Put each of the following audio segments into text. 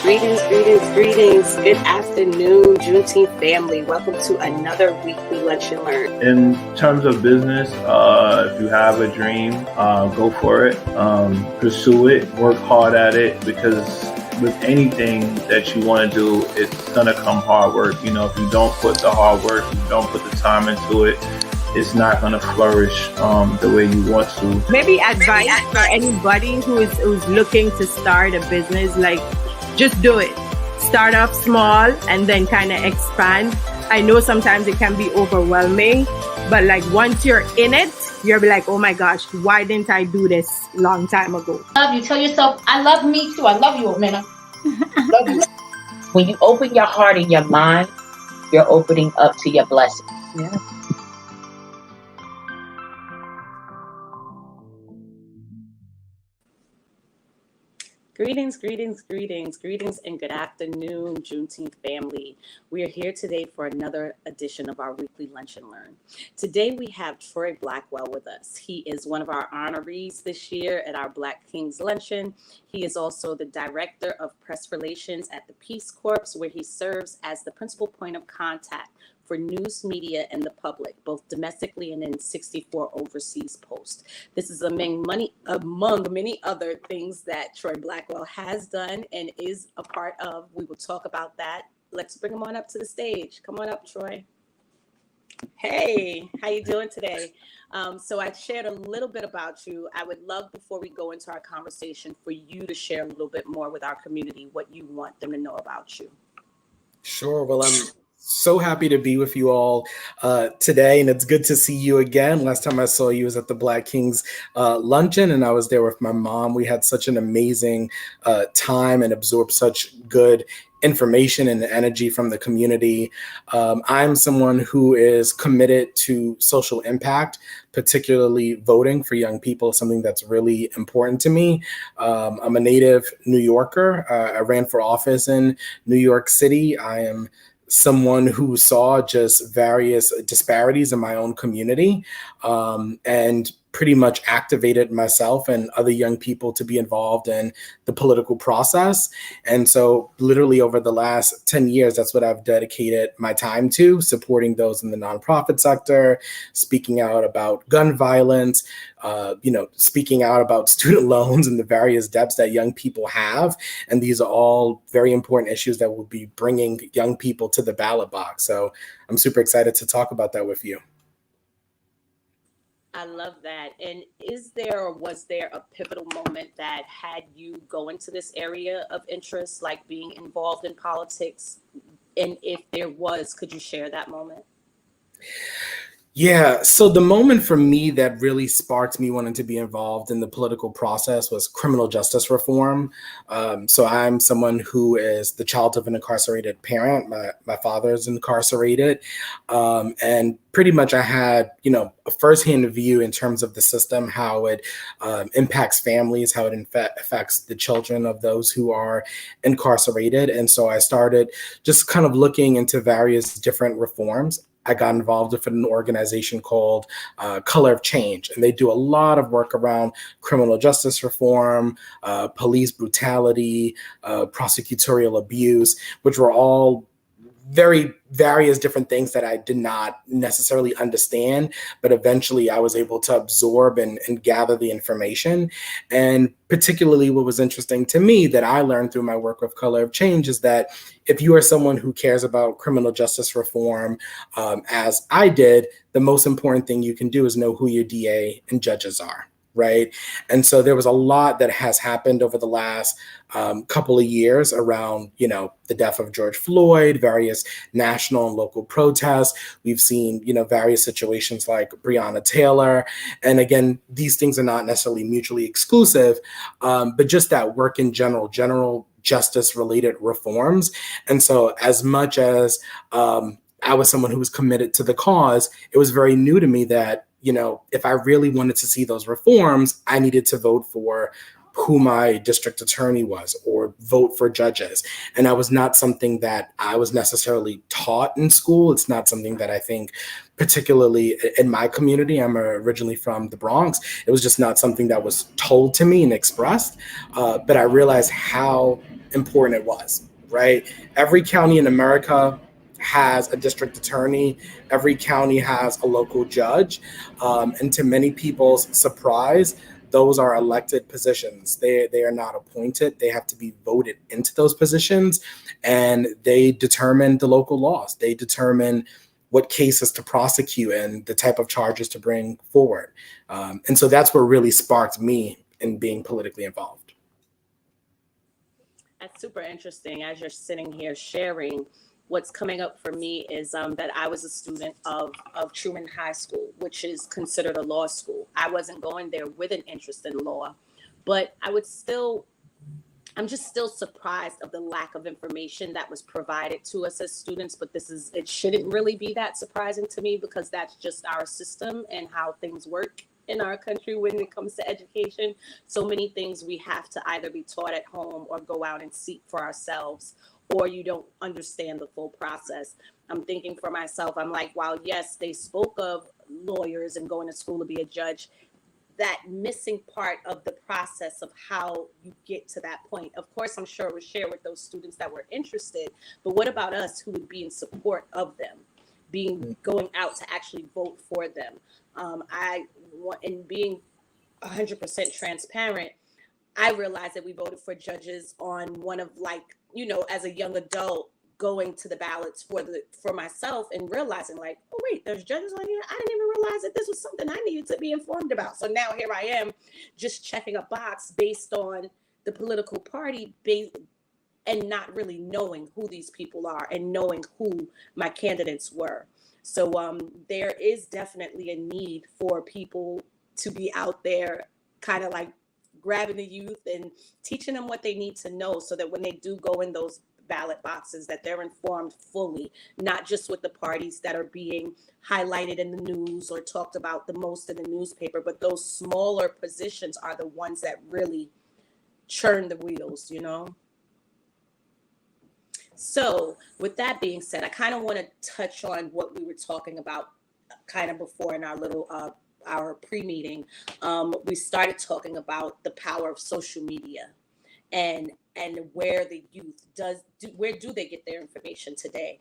Greetings. Good afternoon, Juneteenth family. Welcome to another weekly Lunch and Learn. In terms of business, if you have a dream, go for it, pursue it, work hard at it, because with anything that you want to do, it's going to come hard work. You know, if you don't put the hard work, if you don't put the time into it, it's not going to flourish the way you want to. Maybe advice for anybody who's looking to start a business, like just do it. Start off small and then kind of expand. I know sometimes it can be overwhelming, but like once you're in it, you'll be like, oh my gosh, why didn't I do this long time ago? Love you. Tell yourself, I love me too. I love you, Amina. Love you. When you open your heart and your mind, you're opening up to your blessing. Yeah. Greetings, and good afternoon, Juneteenth family. We are here today for another edition of our weekly Lunch and Learn. Today we have Troy Blackwell with us. He is one of our honorees this year at our Black Kings Luncheon. He is also the Director of Press Relations at the Peace Corps, where he serves as the principal point of contact for news media and the public, both domestically and in 64 overseas posts. This is among many other things that Troy Blackwell has done and is a part of. We will talk about that. Let's bring him on up to the stage. Come on up, Troy. Hey, how you doing today? So I shared a little bit about you. I would love, before we go into our conversation, for you to share a little bit more with our community, what you want them to know about you. Sure. Well, I'm so happy to be with you all today, and it's good to see you again. Last time I saw you was at the Black Kings Luncheon, and I was there with my mom. We had such an amazing time and absorbed such good information and energy from the community. I'm someone who is committed to social impact, particularly voting for young people, something that's really important to me. I'm a native New Yorker. I ran for office in New York City. I am someone who saw just various disparities in my own community, and pretty much activated myself and other young people to be involved in the political process. And so literally over the last 10 years, that's what I've dedicated my time to, supporting those in the nonprofit sector, speaking out about gun violence, speaking out about student loans and the various debts that young people have. And these are all very important issues that will be bringing young people to the ballot box. So I'm super excited to talk about that with you. I love that. And is there or was there a pivotal moment that had you go into this area of interest, like being involved in politics? And if there was, could you share that moment? Yeah, so the moment for me that really sparked me wanting to be involved in the political process was criminal justice reform. So I'm someone who is the child of an incarcerated parent. My father is incarcerated. And pretty much I had, a firsthand view in terms of the system, how it impacts families, how it affects the children of those who are incarcerated. And so I started just kind of looking into various different reforms. I got involved with an organization called Color of Change, and they do a lot of work around criminal justice reform, police brutality, prosecutorial abuse, which were all very various different things that I did not necessarily understand, but eventually I was able to absorb and gather the information. And particularly what was interesting to me that I learned through my work with Color of Change is that if you are someone who cares about criminal justice reform, as I did, the most important thing you can do is know who your DA and judges are. Right. And so there was a lot that has happened over the last couple of years around, the death of George Floyd, various national and local protests. We've seen, various situations like Breonna Taylor. And again, these things are not necessarily mutually exclusive, but just that work in general justice related reforms. And so as much as I was someone who was committed to the cause, it was very new to me that if I really wanted to see those reforms, I needed to vote for who my district attorney was or vote for judges. And that was not something that I was necessarily taught in school. It's not something that I think, particularly in my community, I'm originally from the Bronx, it was just not something that was told to me and expressed. But I realized how important it was, right? Every county in America has a district attorney. Every county has a local judge. And to many people's surprise, those are elected positions. They are not appointed. They have to be voted into those positions, and they determine the local laws. They determine what cases to prosecute and the type of charges to bring forward. And so that's what really sparked me in being politically involved. That's super interesting. As you're sitting here sharing, what's coming up for me is that I was a student of Truman High School, which is considered a law school. I wasn't going there with an interest in law, but I'm just still surprised of the lack of information that was provided to us as students. But it shouldn't really be that surprising to me, because that's just our system and how things work in our country when it comes to education. So many things we have to either be taught at home or go out and seek for ourselves, or you don't understand the full process. I'm thinking for myself, I'm like, while yes, they spoke of lawyers and going to school to be a judge, that missing part of the process of how you get to that point. Of course, I'm sure it was shared with those students that were interested, but what about us who would be in support of them, going out to actually vote for them? And being 100% transparent, I realized that we voted for judges on one of, like, as a young adult, going to the ballots for myself and realizing, like, oh wait, there's judges on here. I didn't even realize that this was something I needed to be informed about. So now here I am, just checking a box based on the political party and not really knowing who these people are and knowing who my candidates were. So there is definitely a need for people to be out there, kind of like grabbing the youth and teaching them what they need to know, so that when they do go in those ballot boxes, that they're informed fully, not just with the parties that are being highlighted in the news or talked about the most in the newspaper, but those smaller positions are the ones that really churn the wheels, So with that being said, I kind of want to touch on what we were talking about kind of before in our little our pre-meeting. We started talking about the power of social media and where the youth where do they get their information today?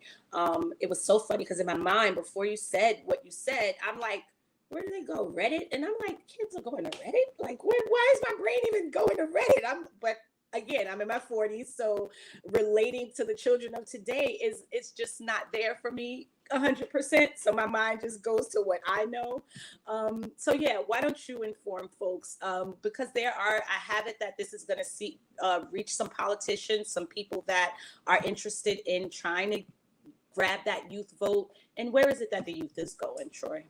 It was so funny because in my mind, before you said what you said, I'm like, where do they go? Reddit? And I'm like, kids are going to Reddit? Like, why is my brain even going to Reddit? But again, I'm in my 40s, so relating to the children of today it's just not there for me 100%. So my mind just goes to what I know. So yeah, why don't you inform folks? Because I have it that this is going to reach some politicians, some people that are interested in trying to grab that youth vote. And where is it that the youth is going, Troy?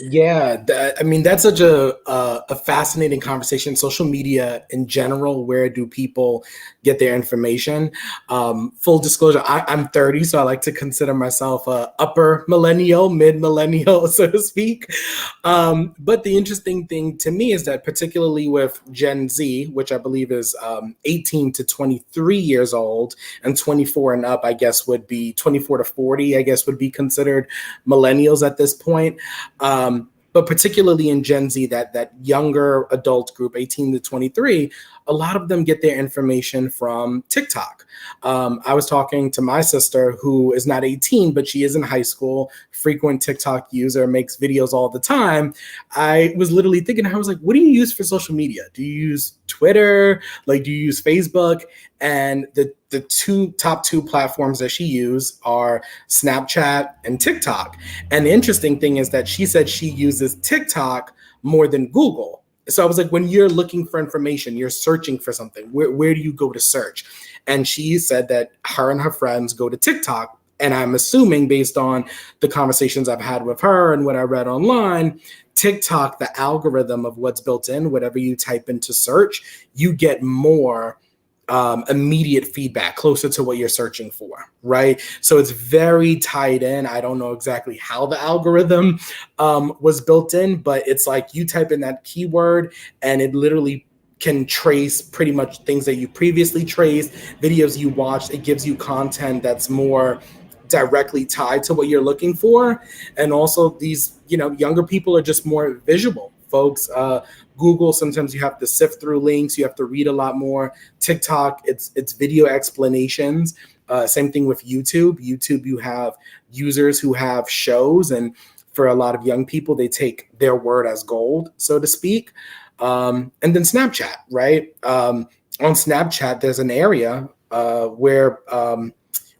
Yeah, that's such a fascinating conversation. Social media in general, where do people get their information? Full disclosure, I'm 30, so I like to consider myself a upper millennial, mid millennial, so to speak. But the interesting thing to me is that particularly with Gen Z, which I believe is 18 to 23 years old, and 24 and up, I guess would be 24 to 40, I guess would be considered millennials at this point. But particularly in Gen Z, that younger adult group, 18 to 23, a lot of them get their information from TikTok. I was talking to my sister, who is not 18, but she is in high school, frequent TikTok user, makes videos all the time. I was literally thinking, I was like, what do you use for social media? Do you use Twitter? Like, do you use Facebook? And the top two platforms that she uses are Snapchat and TikTok. And the interesting thing is that she said she uses TikTok more than Google. So I was like, when you're looking for information, you're searching for something, where do you go to search? And she said that her and her friends go to TikTok. And I'm assuming, based on the conversations I've had with her and what I read online, TikTok, the algorithm of what's built in, whatever you type into search, you get more immediate feedback, closer to what you're searching for, right? So it's very tied in. I don't know exactly how the algorithm was built in, but it's like you type in that keyword and it literally can trace pretty much things that you previously traced, videos you watched. It gives you content that's more directly tied to what you're looking for. And also these, younger people are just more visual folks. Google, sometimes you have to sift through links, you have to read a lot more. TikTok, it's video explanations. Same thing with YouTube. YouTube, you have users who have shows, and for a lot of young people, they take their word as gold, so to speak. And then Snapchat, right? On Snapchat, there's an area where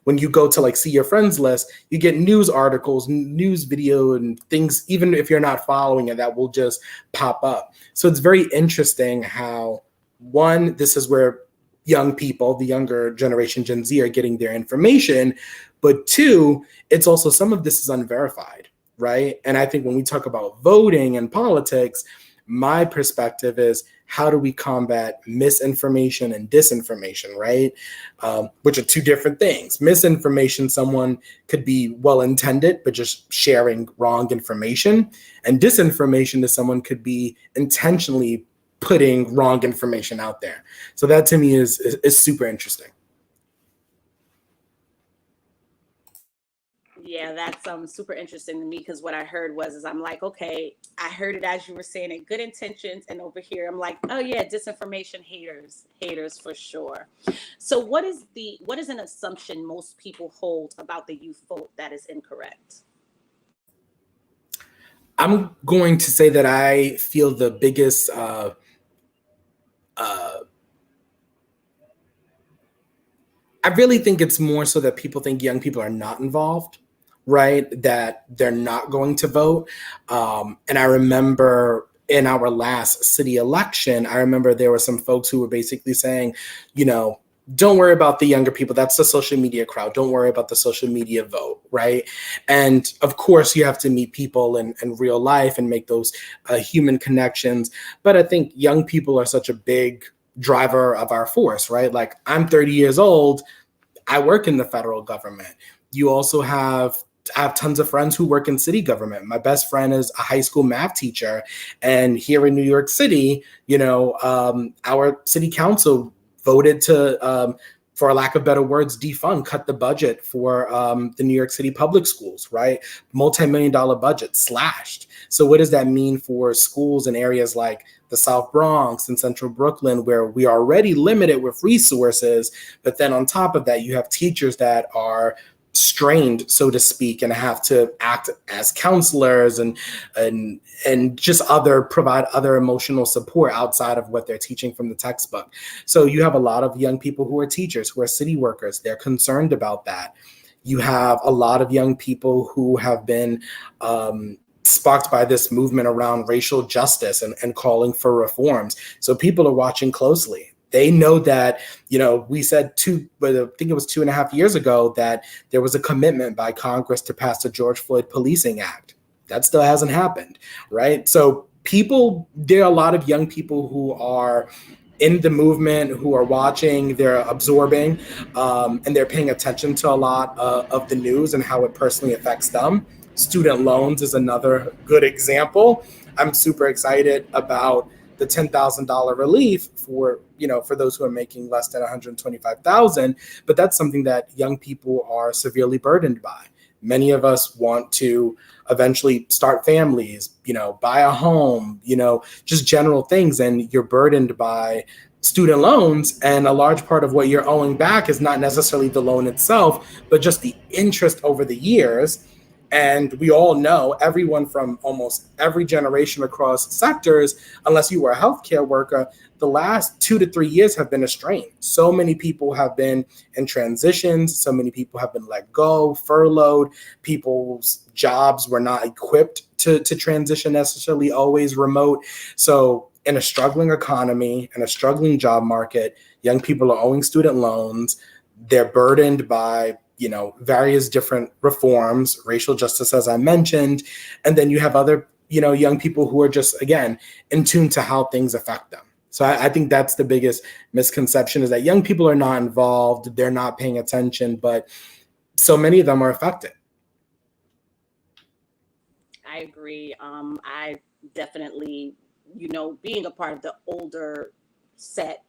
when you go to like see your friends list, you get news articles, news video, and things, even if you're not following it, that will just pop up. So it's very interesting how, one, this is where young people, the younger generation, Gen Z, are getting their information. But two, it's also, some of this is unverified, right? And I think when we talk about voting and politics, my perspective is, how do we combat misinformation and disinformation, right? Which are two different things. Misinformation, someone could be well-intended, but just sharing wrong information. And disinformation is someone could be intentionally putting wrong information out there. So that to me is super interesting. Yeah, that's super interesting to me, because what I heard is I'm like, okay, I heard it as you were saying it, good intentions, and over here I'm like, oh yeah, disinformation, haters for sure. So what is an assumption most people hold about the youth vote that is incorrect? I'm going to say that I feel the biggest I really think it's more so that people think young people are not involved, right? That they're not going to vote. And I remember in our last city election, I remember there were some folks who were basically saying, don't worry about the younger people. That's the social media crowd. Don't worry about the social media vote, right? And of course, you have to meet people in real life and make those human connections. But I think young people are such a big driver of our force, right? Like, I'm 30 years old. I work in the federal government. You also I have tons of friends who work in city government. My best friend is a high school math teacher. And here in New York City, our city council voted to, for lack of better words, cut the budget for the New York City public schools, right? Multi-million-dollar budget slashed. So what does that mean for schools in areas like the South Bronx and Central Brooklyn, where we are already limited with resources? But then on top of that, you have teachers that are strained, so to speak, and have to act as counselors and just provide other emotional support outside of what they're teaching from the textbook. So you have a lot of young people who are teachers, who are city workers. They're concerned about that. You have a lot of young people who have been sparked by this movement around racial justice and calling for reforms. So people are watching closely. They know that, we said I think it was 2.5 years ago, that there was a commitment by Congress to pass the George Floyd Policing Act. That still hasn't happened, right? So there are a lot of young people who are in the movement, who are watching, they're absorbing, and they're paying attention to a lot of the news and how it personally affects them. Student loans is another good example. I'm super excited about the $10,000 relief for those who are making less than $125,000, but that's something that young people are severely burdened by. Many of us want to eventually start families, buy a home, just general things, and you're burdened by student loans, and a large part of what you're owing back is not necessarily the loan itself, but just the interest over the years. And we all know, everyone from almost every generation across sectors, unless you were a healthcare worker, the last 2 to 3 years have been a strain. So many people have been in transitions. So many people have been let go, furloughed. People's jobs were not equipped to transition necessarily always remote. So in a struggling economy, in a struggling job market, young people are owing student loans. They're burdened by various different reforms, racial justice, as I mentioned. And then you have other, young people who are just, again, in tune to how things affect them. So I think that's the biggest misconception, is that young people are not involved, they're not paying attention, but so many of them are affected. I agree. I definitely, being a part of the older set.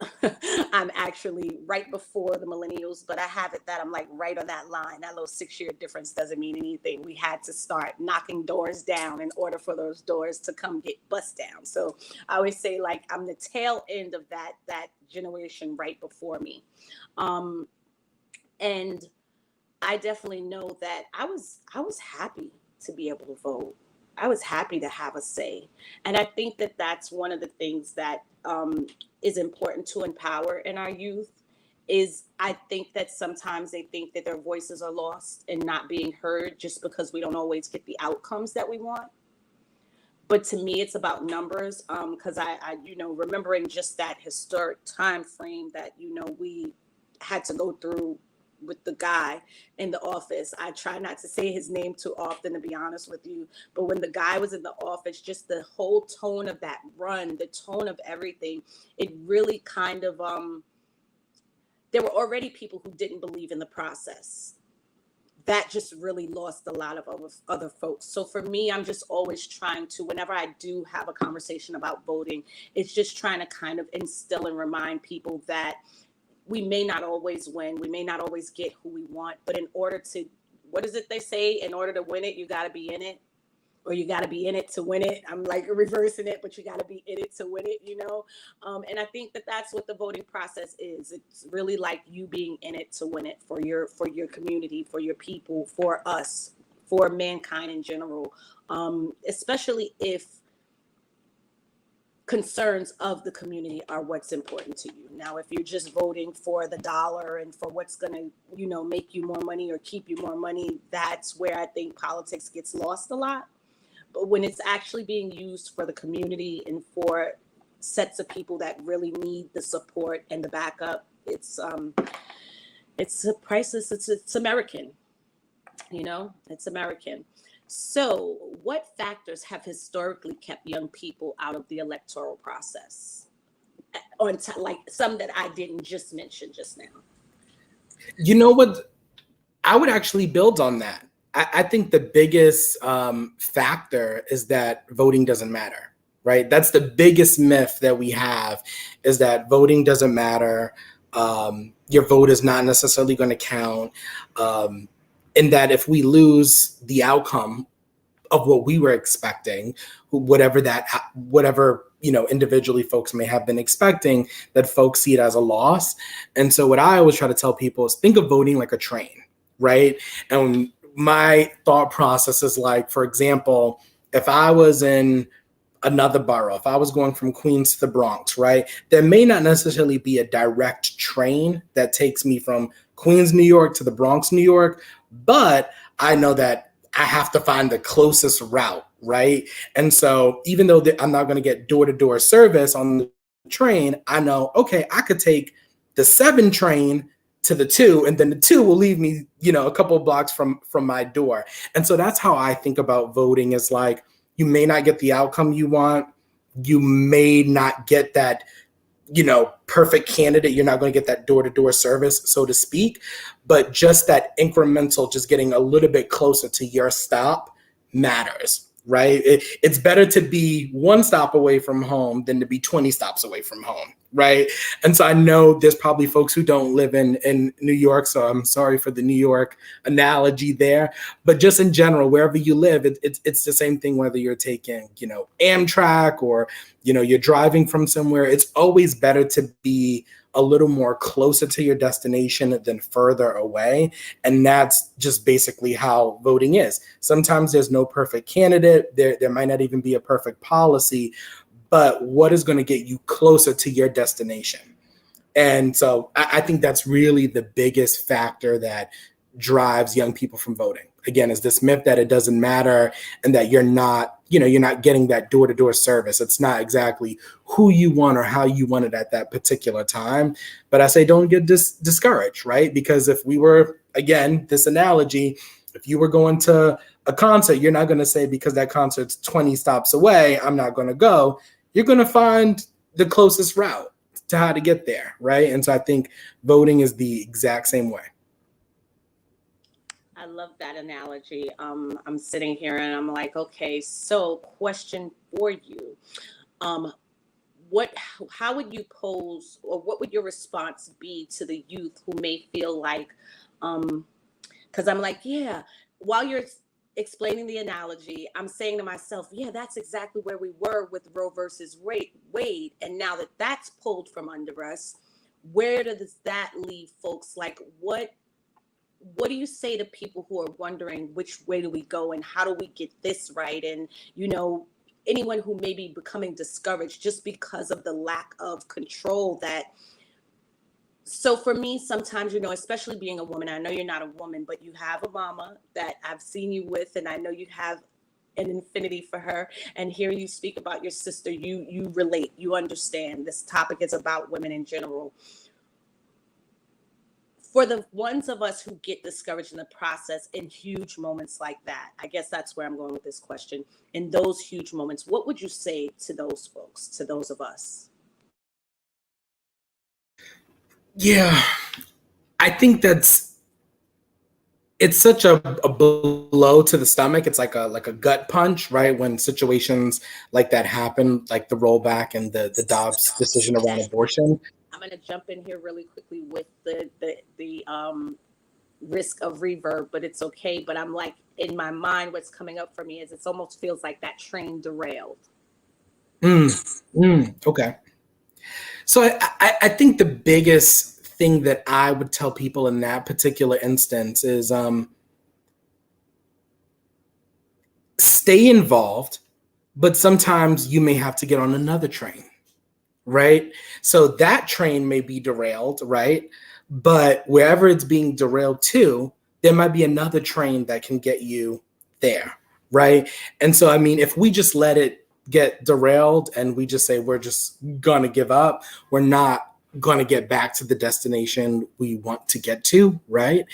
I'm actually right before the millennials, but I have it that I'm like right on that line. That little 6-year difference doesn't mean anything. We had to start knocking doors down in order for those doors to come get bust down. So I always say like I'm the tail end of that generation right before me. And I definitely know that I was happy to be able to vote. I was happy to have a say. And I think that that's one of the things that is important to empower in our youth is I think that sometimes they think that their voices are lost and not being heard just because we don't always get the outcomes that we want. But to me, it's about numbers because I, remembering just that historic time frame that, we had to go through with the guy in the office. I try not to say his name too often, to be honest with you. But when the guy was in the office, just the whole tone of that run, the tone of everything, it really kind of, there were already people who didn't believe in the process. That just really lost a lot of other folks. So for me, I'm just always trying to, whenever I do have a conversation about voting, it's just trying to kind of instill and remind people that we may not always win. We may not always get who we want, but in order to, what is it they say? In order to win it, you got to be in it, or you got to be in it to win it. I'm like reversing it, but you got to be in it to win it, And I think that that's what the voting process is. It's really like you being in it to win it for your community, for your people, for us, for mankind in general, especially if concerns of the community are what's important to you. Now, if you're just voting for the dollar and for what's going to, make you more money or keep you more money, that's where I think politics gets lost a lot. But when it's actually being used for the community and for sets of people that really need the support and the backup, it's priceless. It's American, it's American. So what factors have historically kept young people out of the electoral process? Like some that I didn't just mention just now. You know what? I would actually build on that. I think the biggest factor is that voting doesn't matter, right? That's the biggest myth that we have, is that voting doesn't matter. Your vote is not necessarily going to count. And that if we lose the outcome of what we were expecting, whatever individually folks may have been expecting, that folks see it as a loss. And so what I always try to tell people is think of voting like a train, right? And my thought process is like, for example, if I was in another borough, if I was going from Queens to the Bronx, right, there may not necessarily be a direct train that takes me from Queens, New York to the Bronx, New York, but I know that I have to find the closest route, right? And so even though I'm not going to get door-to-door service on the train, I know, okay, I could take the 7 train to the 2, and then the 2 will leave me, a couple of blocks from my door. And so that's how I think about voting, is like, you may not get the outcome you want. You may not get that, perfect candidate. You're not going to get that door-to-door service, so to speak, but just that incremental, just getting a little bit closer to your stop matters, right? It's better to be 1 stop away from home than to be 20 stops away from home, right? And so I know there's probably folks who don't live in New York, so I'm sorry for the New York analogy there. But just in general, wherever you live, it's the same thing, whether you're taking, Amtrak or, you're driving from somewhere. It's always better to be a little more closer to your destination than further away. And that's just basically how voting is. Sometimes there's no perfect candidate. There might not even be a perfect policy, but what is going to get you closer to your destination? And so I think that's really the biggest factor that drives young people from voting. Again, is this myth that it doesn't matter and that you're not getting that door-to-door service. It's not exactly who you want or how you want it at that particular time. But I say don't get discouraged, right? Because if we were, again, this analogy, if you were going to a concert, you're not going to say, because that concert's 20 stops away, I'm not going to go. You're going to find the closest route to how to get there, right? And so I think voting is the exact same way. I love that analogy. I'm sitting here and I'm like, okay, so question for you. how would you pose, or what would your response be to the youth who may feel like, because I'm like, yeah, while you're explaining the analogy, I'm saying to myself, yeah, that's exactly where we were with Roe versus Wade. And now that that's pulled from under us, where does that leave folks? Like, what do you say to people who are wondering which way do we go and how do we get this right? And, anyone who may be becoming discouraged just because of the lack of control that. So for me, sometimes, especially being a woman, I know you're not a woman, but you have a mama that I've seen you with, and I know you have an infinity for her. And hearing you speak about your sister, you relate, you understand. This topic is about women in general. For the ones of us who get discouraged in the process in huge moments like that, I guess that's where I'm going with this question. In those huge moments, what would you say to those folks, to those of us? Yeah, I think it's such a blow to the stomach. It's like a gut punch, right? When situations like that happen, like the rollback and the Dobbs decision around abortion. I'm going to jump in here really quickly with the risk of reverb, but it's okay. But I'm like, in my mind, what's coming up for me is it almost feels like that train derailed. Okay. So I think the biggest thing that I would tell people in that particular instance is stay involved, but sometimes you may have to get on another train, right? So that train may be derailed, right? But wherever it's being derailed to, there might be another train that can get you there, right? And so, I mean, if we just let it get derailed and we just say we're just gonna give up, we're not going to get back to the destination we want to get to, right?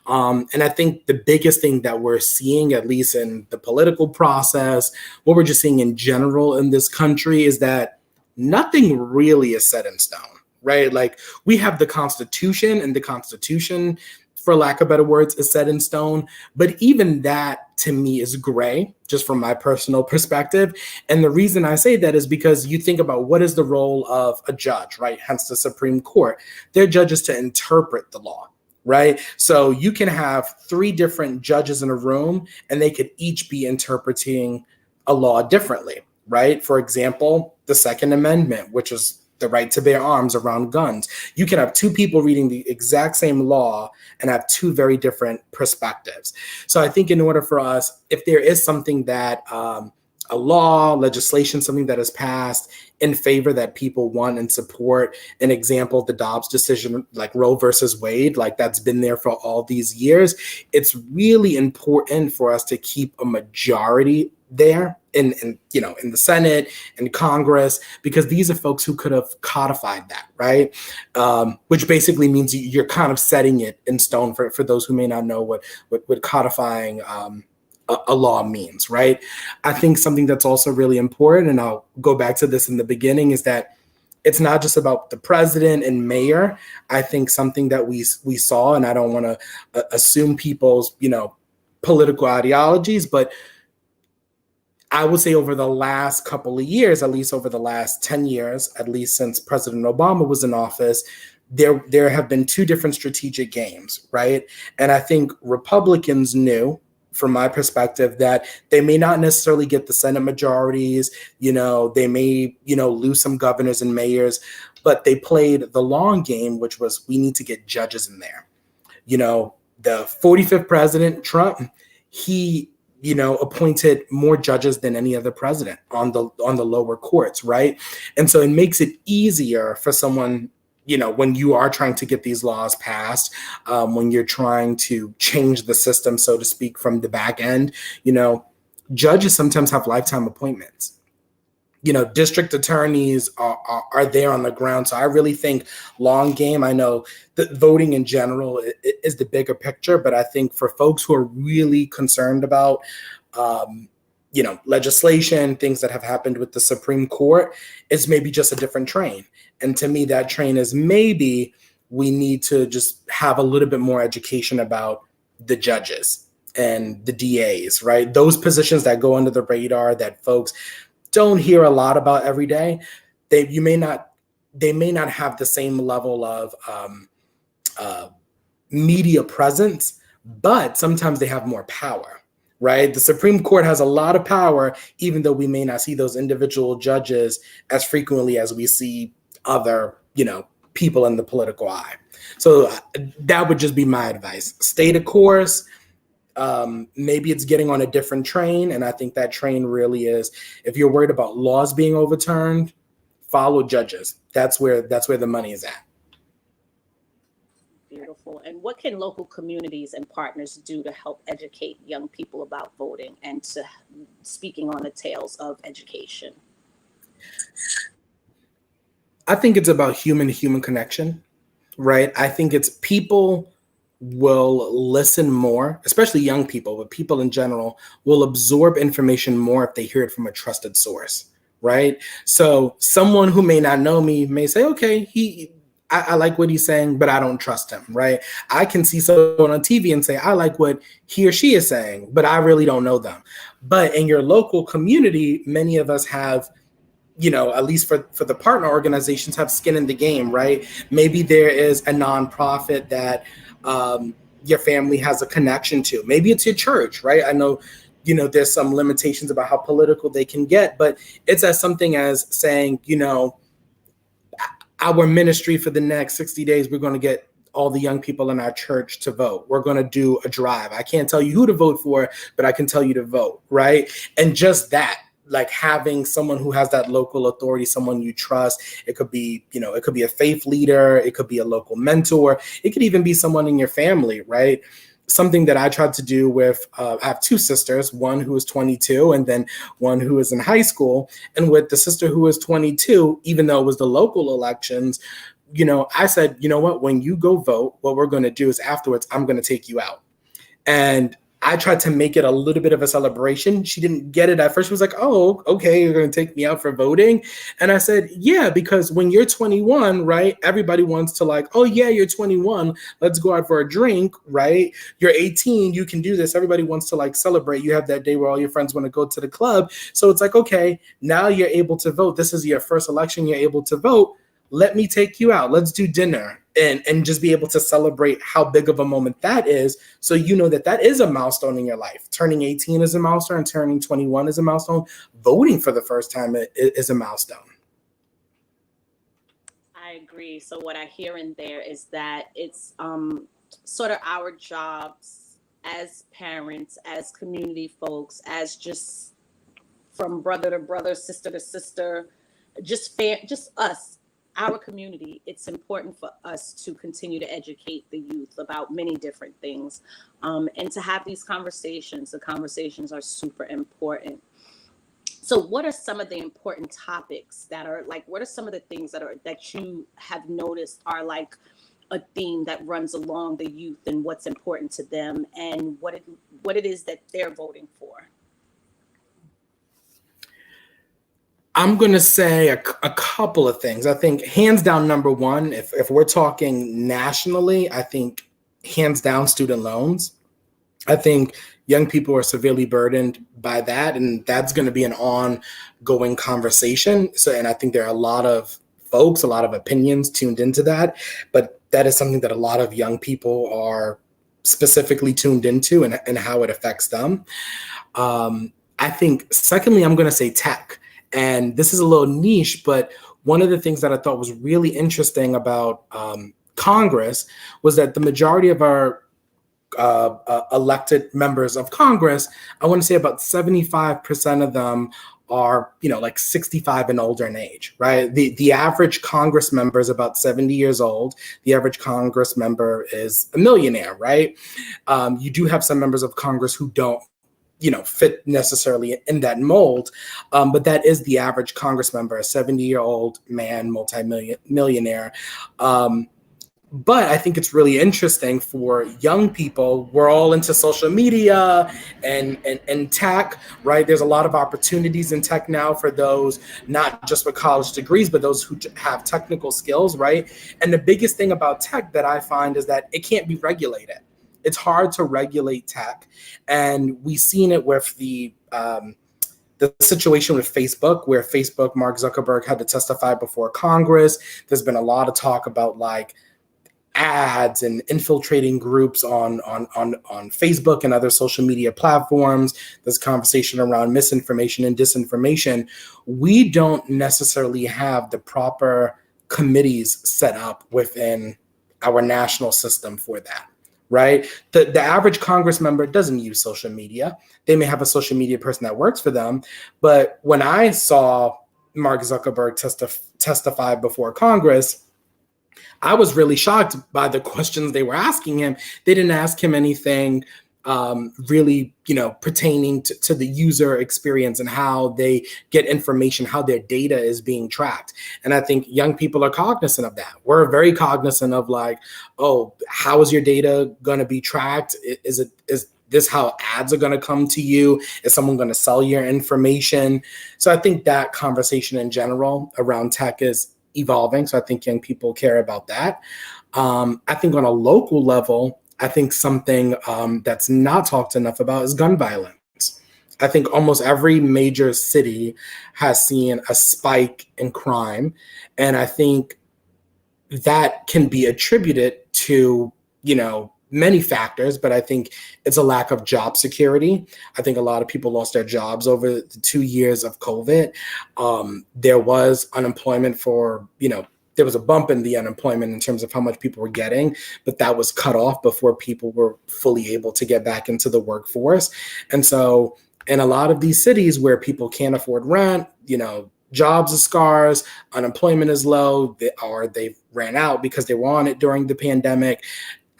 And I think the biggest thing that we're seeing, at least in the political process, what we're just seeing in general in this country, is that nothing really is set in stone, right? Like, we have the Constitution, and the Constitution, for lack of better words, is set in stone. But even that, to me, is gray, just from my personal perspective. And the reason I say that is because you think about what is the role of a judge, right? Hence the Supreme Court. They're judges to interpret the law, right? So you can have 3 different judges in a room, and they could each be interpreting a law differently, right? For example, the Second Amendment, which is the right to bear arms around guns. You can have 2 people reading the exact same law and have 2 very different perspectives. So I think in order for us, if there is something that a law, legislation, something that is passed in favor that people want and support, an example, the Dobbs decision, like Roe versus Wade, like that's been there for all these years, it's really important for us to keep a majority there in the Senate and Congress, because these are folks who could have codified that, right? Which basically means you're kind of setting it in stone for those who may not know what codifying a law means, right? I think something that's also really important, and I'll go back to this in the beginning, is that it's not just about the president and mayor. I think something that we saw, and I don't want to assume people's, political ideologies, but I would say over the last couple of years, at least over the last 10 years, at least since President Obama was in office, there have been 2 different strategic games, right? And I think Republicans knew, from my perspective, that they may not necessarily get the Senate majorities, they may, lose some governors and mayors, but they played the long game, which was, we need to get judges in there. The 45th president, Trump, he appointed more judges than any other president on the lower courts, right? And so it makes it easier for someone, when you are trying to get these laws passed, when you're trying to change the system, so to speak, from the back end, judges sometimes have lifetime appointments. District attorneys are there on the ground. So I really think long game. I know that voting in general is the bigger picture, but I think for folks who are really concerned about, legislation, things that have happened with the Supreme Court, it's maybe just a different train. And to me, that train is maybe we need to just have a little bit more education about the judges and the DAs, right? Those positions that go under the radar that folks don't hear a lot about every day. they may not have the same level of media presence, but sometimes they have more power, right? The Supreme Court has a lot of power, even though we may not see those individual judges as frequently as we see other, people in the political eye. So that would just be my advice. Stay the course. Maybe it's getting on a different train. And I think that train really is, if you're worried about laws being overturned, follow judges. That's where the money is at. Beautiful. And what can local communities and partners do to help educate young people about voting and to speaking on the tales of education? I think it's about human-to-human connection, right? I think it's people will listen more, especially young people, but people in general will absorb information more if they hear it from a trusted source, right? So someone who may not know me may say, okay, I like what he's saying, but I don't trust him, right? I can see someone on TV and say, I like what he or she is saying, but I really don't know them. But in your local community, many of us have, at least for the partner organizations, have skin in the game, right? Maybe there is a nonprofit that your family has a connection to. Maybe it's your church, right? I know, there's some limitations about how political they can get, but it's as something as saying, our ministry for the next 60 days, we're going to get all the young people in our church to vote. We're going to do a drive. I can't tell you who to vote for, but I can tell you to vote, right? And just that, like having someone who has that local authority, someone you trust. It could be, it could be a faith leader. It could be a local mentor. It could even be someone in your family, right? Something that I tried to do with, I have two sisters, one who is 22 and then one who is in high school. And with the sister who is 22, even though it was the local elections, I said, you know what, when you go vote, what we're going to do is afterwards, I'm going to take you out. And I tried to make it a little bit of a celebration. She didn't get it at first. She was like, oh, okay, you're going to take me out for voting. And I said, yeah, because when you're 21, right, everybody wants to like, oh, yeah, you're 21. Let's go out for a drink, right? You're 18. You can do this. Everybody wants to like celebrate. You have that day where all your friends want to go to the club. So it's like, okay, now you're able to vote. This is your first election. You're able to vote. Let me take you out. Let's do dinner and just be able to celebrate how big of a moment that is. So that is a milestone in your life. Turning 18 is a milestone, and turning 21 is a milestone. Voting for the first time is a milestone. I agree. So what I hear in there is that it's sort of our jobs as parents, as community folks, as just from brother to brother, sister to sister, just us. Our community, it's important for us to continue to educate the youth about many different things, and to have these conversations. The conversations are super important. So what are some of the important topics that are like, what are some of the things that you have noticed are like a theme that runs along the youth and what's important to them and what it is that they're voting for? I'm going to say a couple of things. I think hands down, number one, if we're talking nationally, I think hands down student loans. I think young people are severely burdened by that, and that's going to be an ongoing conversation. So, and I think there are a lot of folks, a lot of opinions tuned into that, but that is something that a lot of young people are specifically tuned into and how it affects them. I think secondly, I'm going to say tech. And this is a little niche, but one of the things that I thought was really interesting about Congress was that the majority of our elected members of Congress, I want to say about 75% of them are, like 65 and older in age, right? The average Congress member is about 70 years old. The average Congress member is a millionaire, right? You do have some members of Congress who don't fit necessarily in that mold. But that is the average Congress member, a 70-year-old man, multi-millionaire. But I think it's really interesting for young people. We're all into social media and tech, right? There's a lot of opportunities in tech now for those, not just with college degrees, but those who have technical skills, right? And the biggest thing about tech that I find is that it can't be regulated. It's hard to regulate tech. And we've seen it with the the situation with Facebook, where Facebook, Mark Zuckerberg had to testify before Congress. There's been a lot of talk about like ads and infiltrating groups on Facebook and other social media platforms. There's conversation around misinformation and disinformation. We don't necessarily have the proper committees set up within our national system for that, right? The average Congress member doesn't use social media. They may have a social media person that works for them. But when I saw Mark Zuckerberg testify before Congress, I was really shocked by the questions they were asking him. They didn't ask him anything really, pertaining to the user experience and how they get information, how their data is being tracked. And I think young people are cognizant of that. We're very cognizant of like, oh, how is your data going to be tracked? Is this how ads are going to come to you? Is someone going to sell your information? So I think that conversation in general around tech is evolving. So I think young people care about that. I think on a local level, I think something that's not talked enough about is gun violence. I think almost every major city has seen a spike in crime. And I think that can be attributed to, many factors, but I think it's a lack of job security. I think a lot of people lost their jobs over the 2 years of COVID. There was unemployment there was a bump in the unemployment in terms of how much people were getting, but that was cut off before people were fully able to get back into the workforce. And so in a lot of these cities where people can't afford rent, jobs are scarce, unemployment is low, they've ran out because they were on it during the pandemic.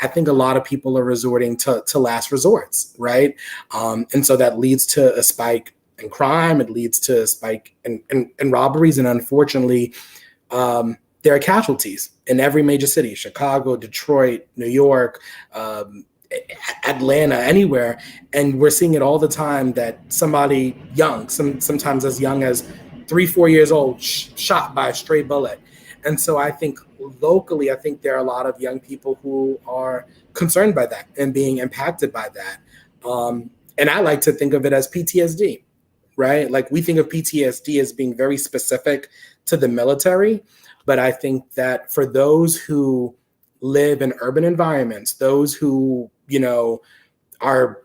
I think a lot of people are resorting to last resorts, right? And so that leads to a spike in crime. It leads to a spike in robberies. And unfortunately, there are casualties in every major city: Chicago, Detroit, New York, Atlanta, anywhere. And we're seeing it all the time that somebody young, sometimes as young as 3-4 years old, shot by a stray bullet. And so I think locally, I think there are a lot of young people who are concerned by that and being impacted by that. And I like to think of it as PTSD, right? Like we think of PTSD as being very specific to the military. But I think that for those who live in urban environments, those who, are,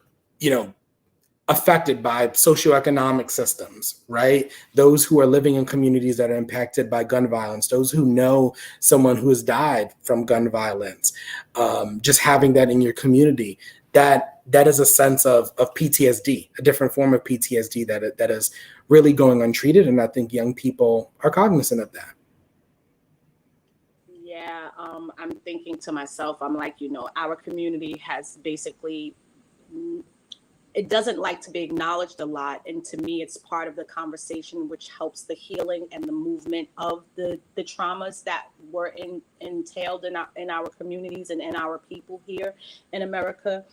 affected by socioeconomic systems, right? Those who are living in communities that are impacted by gun violence, those who know someone who has died from gun violence, just having that in your community, that is a sense of PTSD, a different form of PTSD that is really going untreated. And I think young people are cognizant of that. Yeah, I'm thinking to myself, I'm like, our community has basically, it doesn't like to be acknowledged a lot. And to me, it's part of the conversation, which helps the healing and the movement of the traumas that were entailed in our communities and in our people here in America.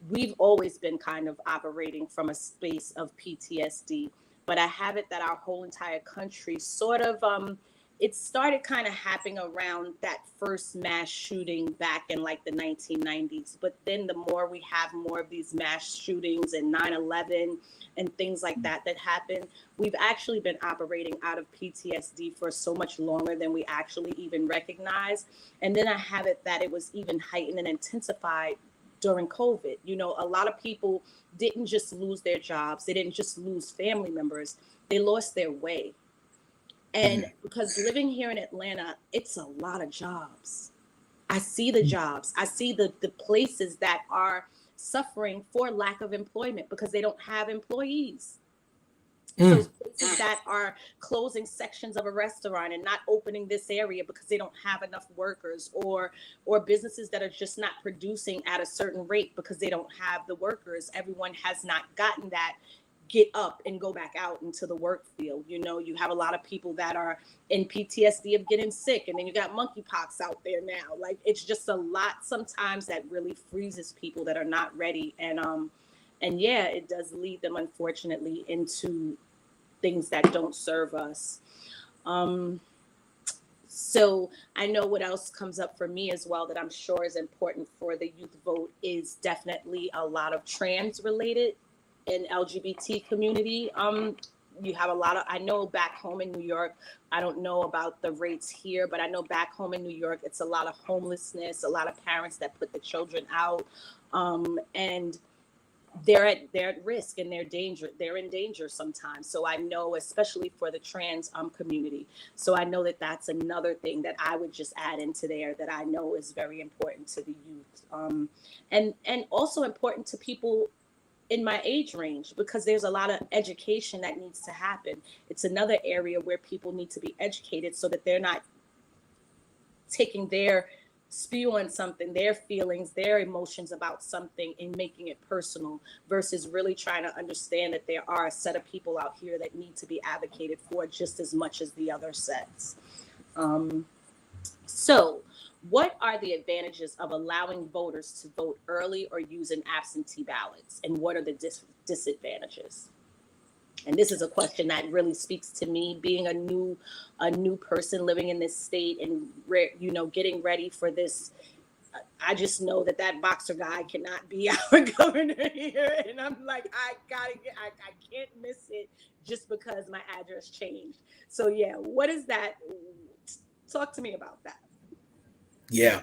We've always been kind of operating from a space of PTSD, but I have it that our whole entire country sort of, it started kind of happening around that first mass shooting back in like the 1990s. But then the more we have more of these mass shootings and 9/11 and things like that happen, we've actually been operating out of PTSD for so much longer than we actually even recognize. And then I have it that it was even heightened and intensified during COVID. A lot of people didn't just lose their jobs. They didn't just lose family members. They lost their way. And because living here in Atlanta, it's a lot of jobs. I see the jobs. I see the places that are suffering for lack of employment because they don't have employees. So places that are closing sections of a restaurant and not opening this area because they don't have enough workers, or businesses that are just not producing at a certain rate because they don't have the workers. Everyone has not gotten that get up and go back out into the work field. You have a lot of people that are in PTSD of getting sick, and then you got monkeypox out there now. Like, it's just a lot sometimes that really freezes people that are not ready. And yeah, it does lead them, unfortunately, into things that don't serve us. So I know what else comes up for me as well that I'm sure is important for the youth vote is definitely a lot of trans related and LGBT community. You have a lot of, I know back home in New York, I don't know about the rates here, but I know back home in New York, it's a lot of homelessness, a lot of parents that put the children out, and they're at risk and they're in danger sometimes. So I know, especially for the trans community. So I know that that's another thing that I would just add into there that I know is very important to the youth, and also important to people in my age range, because there's a lot of education that needs to happen. It's another area where people need to be educated so that they're not taking their spew on something, their feelings, their emotions about something, and making it personal, versus really trying to understand that there are a set of people out here that need to be advocated for just as much as the other sets. So what are the advantages of allowing voters to vote early or using absentee ballots? And what are the disadvantages? And this is a question that really speaks to me, being a new person living in this state and, getting ready for this. I just know that boxer guy cannot be our governor here. And I'm like, I can't miss it just because my address changed. So yeah, what is that? Talk to me about that. Yeah.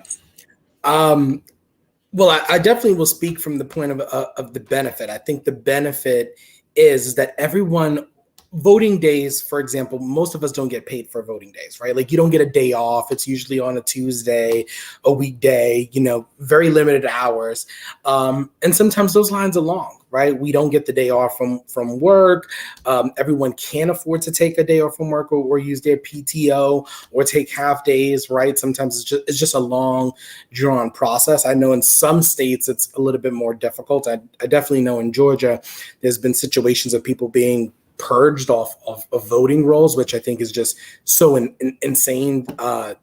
Well, I definitely will speak from the point of the benefit. I think the benefit is that everyone, voting days, for example, most of us don't get paid for voting days, right? Like you don't get a day off. It's usually on a Tuesday, a weekday, very limited hours. And sometimes those lines are long, right? We don't get the day off from work. Everyone can't afford to take a day off from work or use their PTO or take half days, right? Sometimes it's just a long, drawn process. I know in some states it's a little bit more difficult. I definitely know in Georgia, there's been situations of people being purged off of voting rolls, which I think is just so insane, to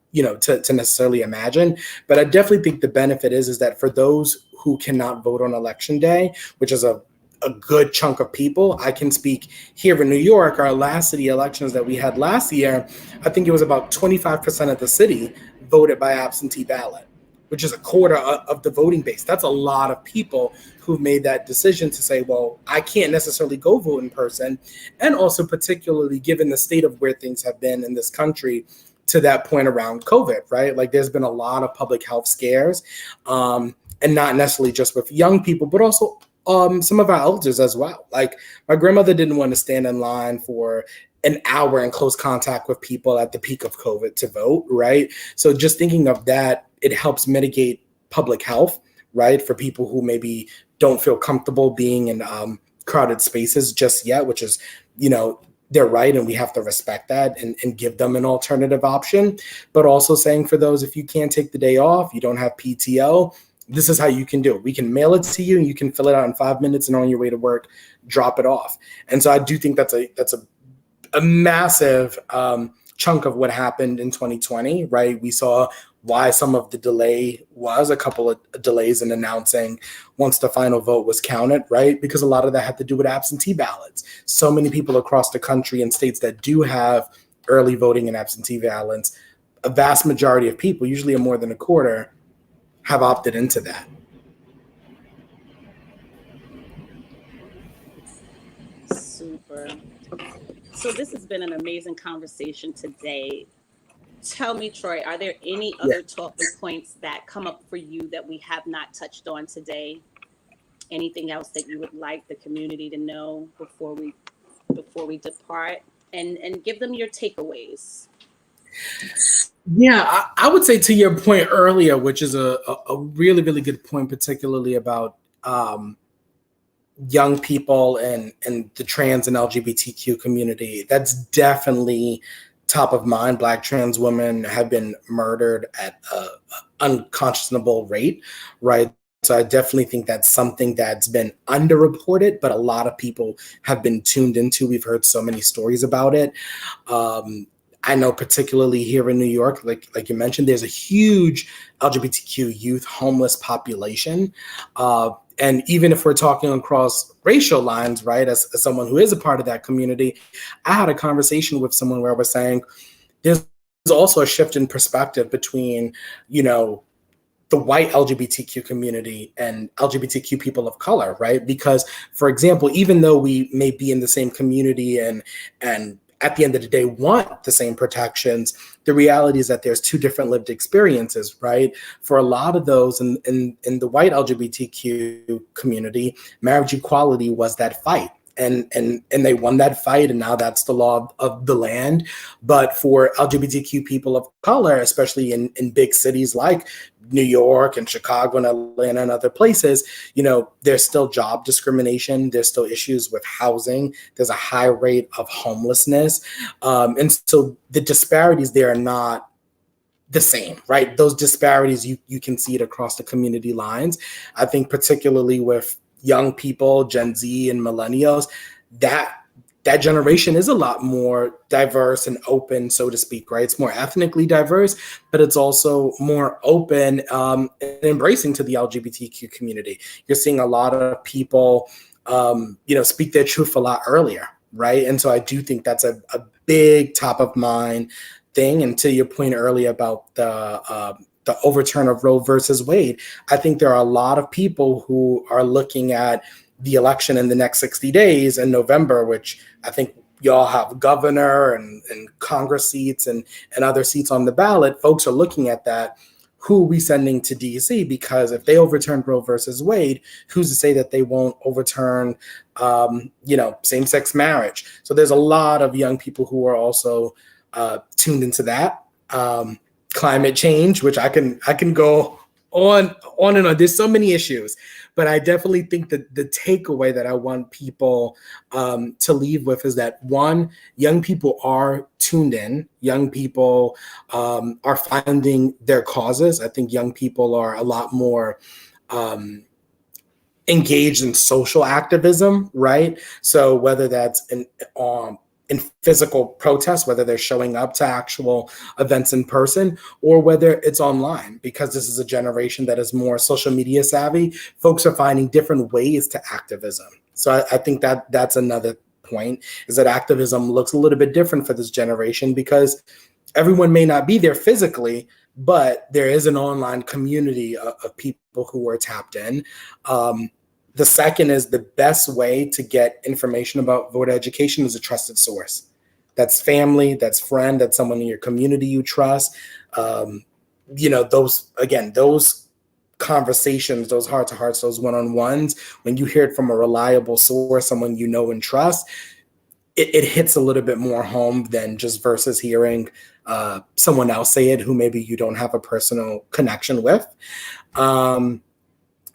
necessarily imagine. But I definitely think the benefit is that for those who cannot vote on election day, which is a good chunk of people, I can speak here in New York, our last city elections that we had last year, I think it was about 25% of the city voted by absentee ballot, which is a quarter of the voting base. That's a lot of people who've made that decision to say, well, I can't necessarily go vote in person. And also particularly given the state of where things have been in this country to that point around COVID, right? Like there's been a lot of public health scares, and not necessarily just with young people, but also some of our elders as well. Like my grandmother didn't want to stand in line for an hour in close contact with people at the peak of COVID to vote, right? So just thinking of that, it helps mitigate public health, right? For people who maybe don't feel comfortable being in crowded spaces just yet, which is, their right, and we have to respect that and give them an alternative option. But also saying for those, if you can't take the day off, you don't have PTO, this is how you can do it. We can mail it to you and you can fill it out in 5 minutes and on your way to work, drop it off. And so I do think that's a massive chunk of what happened in 2020, right? We saw why some of the delay was a couple of delays in announcing once the final vote was counted, right? Because a lot of that had to do with absentee ballots. So many people across the country in states that do have early voting and absentee ballots, a vast majority of people, usually more than a quarter, have opted into that. Super. So this has been an amazing conversation today. Tell me, Troy, are there any other talking points that come up for you that we have not touched on today? Anything else that you would like the community to know before we depart? And give them your takeaways. Yeah, I would say to your point earlier, which is a really, really good point, particularly about young people and the trans and LGBTQ community. That's definitely top of mind. Black trans women have been murdered at an unconscionable rate, right? So I definitely think that's something that's been underreported, but a lot of people have been tuned into. We've heard so many stories about it. I know particularly here in New York, like you mentioned, there's a huge LGBTQ youth homeless population. And even if we're talking across racial lines, right, as someone who is a part of that community, I had a conversation with someone where I was saying there's also a shift in perspective between, the white LGBTQ community and LGBTQ people of color, right? Because, for example, even though we may be in the same community and at the end of the day want the same protections, the reality is that there's two different lived experiences, right? For a lot of those in the white LGBTQ community, marriage equality was that fight. And they won that fight, and now that's the law of the land. But for LGBTQ people of color, especially in big cities like New York and Chicago and Atlanta and other places, there's still job discrimination. There's still issues with housing. There's a high rate of homelessness. And so the disparities there are not the same, right? Those disparities, you can see it across the community lines. I think particularly with young people, Gen Z and millennials, that generation is a lot more diverse and open, so to speak, right? It's more ethnically diverse, but it's also more open and embracing to the LGBTQ community. You're seeing a lot of people, speak their truth a lot earlier, right? And so I do think that's a big top of mind thing. And to your point earlier about the overturn of Roe versus Wade, I think there are a lot of people who are looking at the election in the next 60 days in November, which I think y'all have governor and Congress seats and other seats on the ballot. Folks are looking at that. Who are we sending to DC? Because if they overturn Roe versus Wade, who's to say that they won't overturn, same-sex marriage? So there's a lot of young people who are also tuned into that. Climate change, which I can go on and on. There's so many issues, but I definitely think that the takeaway that I want people to leave with is that, one, young people are tuned in. Young people are finding their causes. I think young people are a lot more engaged in social activism, right? So whether that's in physical protests, whether they're showing up to actual events in person, or whether it's online, because this is a generation that is more social media savvy. Folks are finding different ways to activism. So I think that that's another point, is that activism looks a little bit different for this generation, because everyone may not be there physically, but there is an online community of people who are tapped in. The second is the best way to get information about voter education is a trusted source. That's family, that's friend, that's someone in your community you trust. Those conversations, those heart-to-hearts, those one-on-ones, when you hear it from a reliable source, someone you know and trust, it hits a little bit more home than just versus hearing someone else say it who maybe you don't have a personal connection with.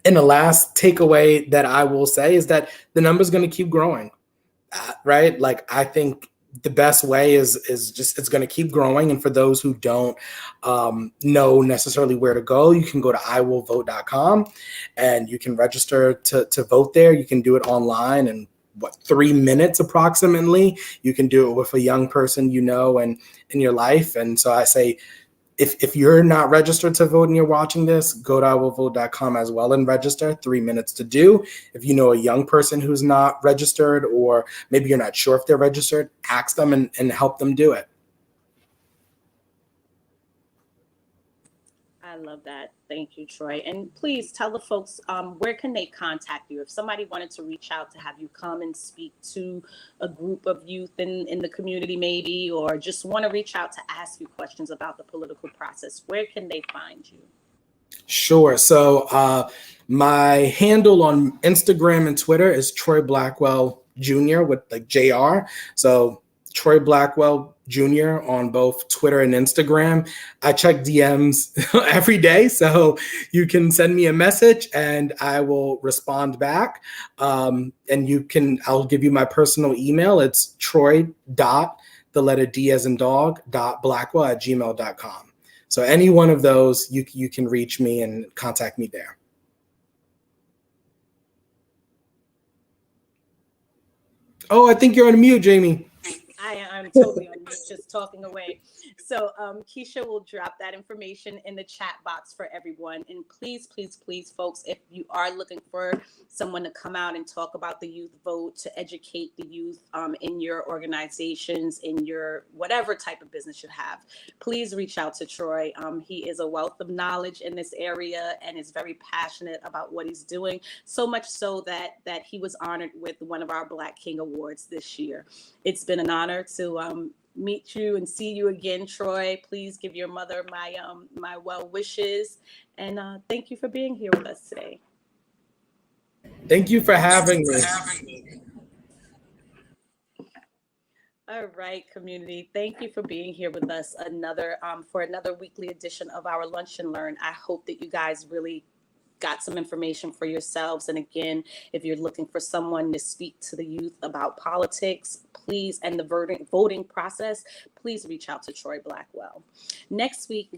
And the last takeaway that I will say is that the number's going to keep growing, right? Like, I think the best way is just, it's going to keep growing. And for those who don't know necessarily where to go, you can go to iwillvote.com and you can register to vote there. You can do it online in 3 minutes approximately. You can do it with a young person and in your life. And so I say, if you're not registered to vote and you're watching this, go to iwillvote.com as well and register. 3 minutes to do. If you know a young person who's not registered, or maybe you're not sure if they're registered, ask them and help them do it. I love that. Thank you, Troy. And please tell the folks, where can they contact you? If somebody wanted to reach out to have you come and speak to a group of youth in the community maybe, or just want to reach out to ask you questions about the political process, where can they find you? Sure. So my handle on Instagram and Twitter is Troy Blackwell Jr. with JR. So Troy Blackwell Jr. on both Twitter and Instagram. I check DMs every day, so you can send me a message and I will respond back. And I'll give you my personal email. It's troy.blackwell@gmail.com. So any one of those, you can reach me and contact me there. Oh, I think you're on mute, Jamie. I probably totally on mute, just talking away. So Keisha will drop that information in the chat box for everyone. And please, please, please, folks, if you are looking for someone to come out and talk about the youth vote, to educate the youth in your organizations, in your whatever type of business you have, please reach out to Troy. He is a wealth of knowledge in this area and is very passionate about what he's doing, so much so that he was honored with one of our Black King Awards this year. It's been an honor to meet you and see you again, Troy. Please give your mother my well wishes, and thank you for being here with us today. Thank you for having me. All right, community. Thank you for being here with us for another weekly edition of our Lunch and Learn. I hope that you guys really got some information for yourselves. And again, if you're looking for someone to speak to the youth about politics, please, and the voting process, please reach out to Troy Blackwell. Next week,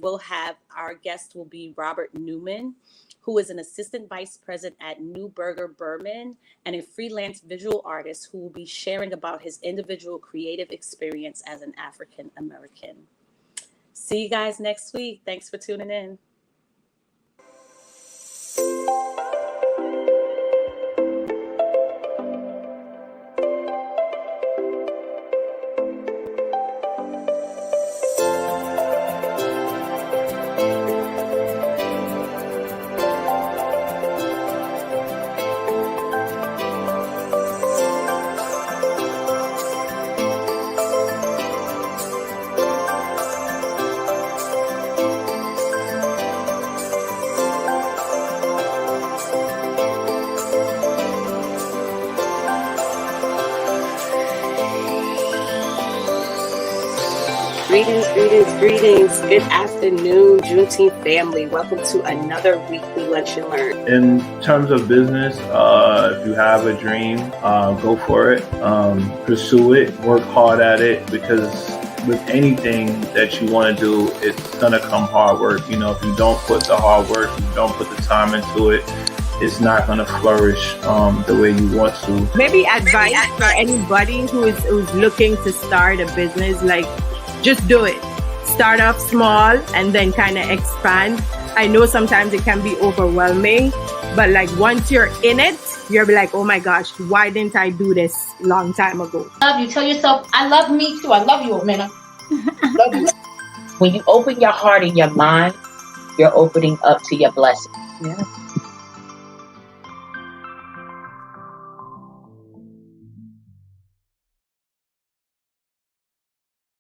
our guest will be Robert Newman, who is an assistant vice president at Neuberger Berman and a freelance visual artist who will be sharing about his individual creative experience as an African American. See you guys next week. Thanks for tuning in. Greetings, greetings, greetings. Good afternoon, Juneteenth family. Welcome to another weekly Lunch and Learn. In terms of business, if you have a dream, go for it, pursue it, work hard at it, because with anything that you want to do, it's going to come hard work. You know, if you don't put the hard work, if you don't put the time into it, it's not going to flourish the way you want to. Maybe advice for anybody who is looking to start a business, like, just do it. Start off small and then kind of expand. I know sometimes it can be overwhelming, but like once you're in it, you'll be like, oh my gosh, why didn't I do this long time ago? Love you. Tell yourself, I love me too. I love you, Amina. Love you. When you open your heart and your mind, you're opening up to your blessing. Yeah.